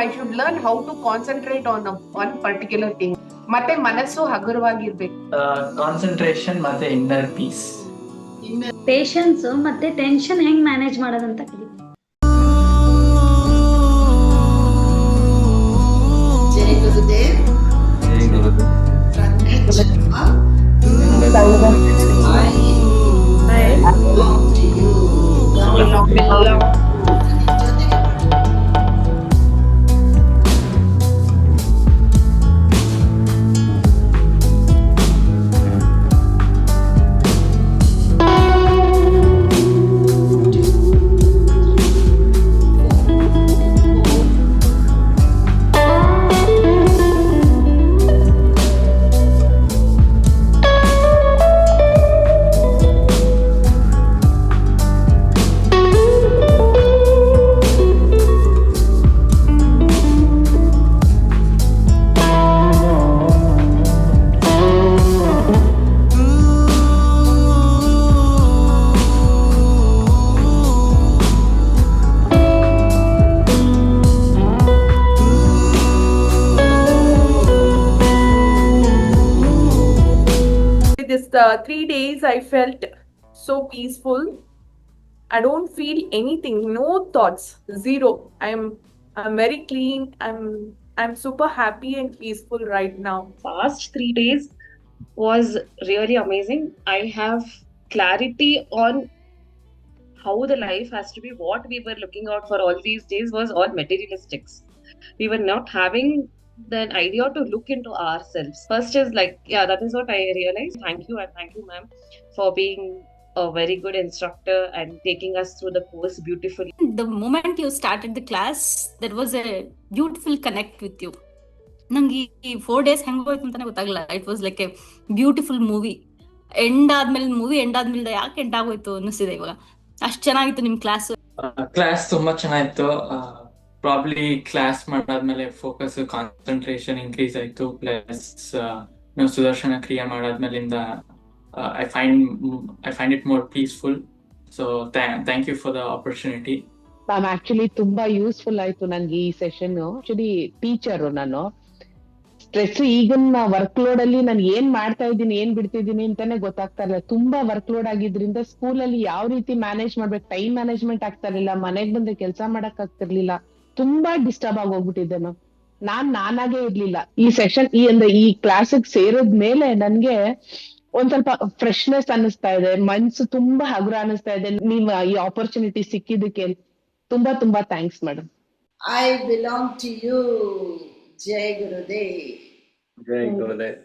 I should learn how to concentrate on one particular thing. ಮತ್ತೆ ಮನಸ್ಸು ಹಗುರವಾಗಿರ್ಬೇಕು. Concentration ಮತ್ತೆ ಇನ್ನರ್ ಪೀಸ್, ಪೇಷನ್ಸ್ ಮತ್ತೆ ಟೆನ್ಷನ್ ಹೆಂಗ್ ಮ್ಯಾನೇಜ್ ಮಾಡೋದಂತ ಕಲಿ. ಜೈ ಗುರುದೇವ್. ಜೈ Gurudev. This 3 days I felt so peaceful. I don't feel anything, no thoughts, zero. I'm very clean. I'm super happy and peaceful right now. Past 3 days was really amazing. I have clarity on how the life has to be. What we were looking out for all these days was all materialistics. We were not having the idea to look into ourselves. First is like, yeah, that is what I realized. Thank you, and thank you, ma'am, for being a very good instructor and taking us through the course beautifully. The moment you started the class, there was a beautiful connect with you. ನಂಗೆ ಈ 4 days ಹೆಂಗೋಯ್ತು ಅಂತಾನೆ ಗೊತ್ತಾಗಲ್ಲ. It was like A beautiful movie. End ಆದ್ಮೇಲೆ ಯಾಕೆ end ಆಗೋಯ್ತು ಅನ್ನಿಸ್ತಿದೆ ಇವಾಗ. ಅಷ್ಟು ಚೆನ್ನಾಗಿತ್ತು ನಿಮ್ ಕ್ಲಾಸ್. ಕ್ಲಾಸ್ ತುಂಬಾ ಚೆನ್ನಾಗಿತ್ತು. ಪ್ರಾಬ್ಲಿ ಕ್ಲಾಸ್ ಮಾಡಾದ್ಮೇಲೆ ಫೋಕಸ್, ಕಾನ್ಸಂಟ್ರೇಷನ್ ಇನ್ಕ್ರೀಸ್ ಆಯ್ತು. ಪ್ಲಸ್ ನಾವು ಸುದರ್ಶನ ಕ್ರಿಯೆ ಮಾಡಾದ್ಮೇಲಿಂದ I find it more peaceful. So thank you for the opportunity. Ma'am actually ತುಂಬಾ ಯೂಸ್ಫುಲ್ ಆಯ್ತು ನನ್ಗೆ ಈ ಸೆಷನ್. ಆಕ್ಚುಲಿ ಟೀಚರ್ ನಾನು ಸ್ಟ್ರೆಸ್ ಈಗಿನ ವರ್ಕ್ ಲೋಡ್ ಅಲ್ಲಿ ನಾನು ಏನ್ ಮಾಡ್ತಾ ಇದ್ದೀನಿ, ಏನ್ ಬಿಡ್ತಿದ್ದೀನಿ ಅಂತಾನೆ ಗೊತ್ತಾಗ್ತಾ ಇಲ್ಲ. ತುಂಬಾ ವರ್ಕ್ ಲೋಡ್ ಆಗಿದ್ರಿಂದ ಸ್ಕೂಲಲ್ಲಿ ಯಾವ ರೀತಿ ಮ್ಯಾನೇಜ್ ಮಾಡ್ಬೇಕು, ಟೈಮ್ ಮ್ಯಾನೇಜ್ಮೆಂಟ್ ಆಗ್ತಾ ಇರ್ಲಿಲ್ಲ, ಮನೆಗ್ ಬಂದ್ರೆ ಕೆಲಸ ಮಾಡಕ್ ಆಗ್ತಿರ್ಲಿಲ್ಲ. ತುಂಬಾ ಡಿಸ್ಟರ್ಬ್ ಆಗಿ ಹೋಗ್ಬಿಟ್ಟಿದ್ದೆ ಮ್ಯಾಮ್. ನಾನಾಗೇ ಇರ್ಲಿಲ್ಲ. ಈ ಸೆಷನ್ ಈ ಕ್ಲಾಸಿಗೆ ಸೇರಿದ್ಮೇಲೆ ನನ್ಗೆ ಒಂದ್ ಸ್ವಲ್ಪ ಫ್ರೆಶ್ನೆಸ್ ಅನ್ನಿಸ್ತಾ ಇದೆ, ಮನ್ಸು ತುಂಬಾ ಹಗುರ ಅನ್ನಿಸ್ತಾ ಇದೆ. ನೀವ್ ಈ ಆಪರ್ಚುನಿಟಿ ಸಿಕ್ಕಿದ್ದಕ್ಕೆ ತುಂಬಾ thanks madam. I belong to you. Jai Gurudev. Jai Gurudev.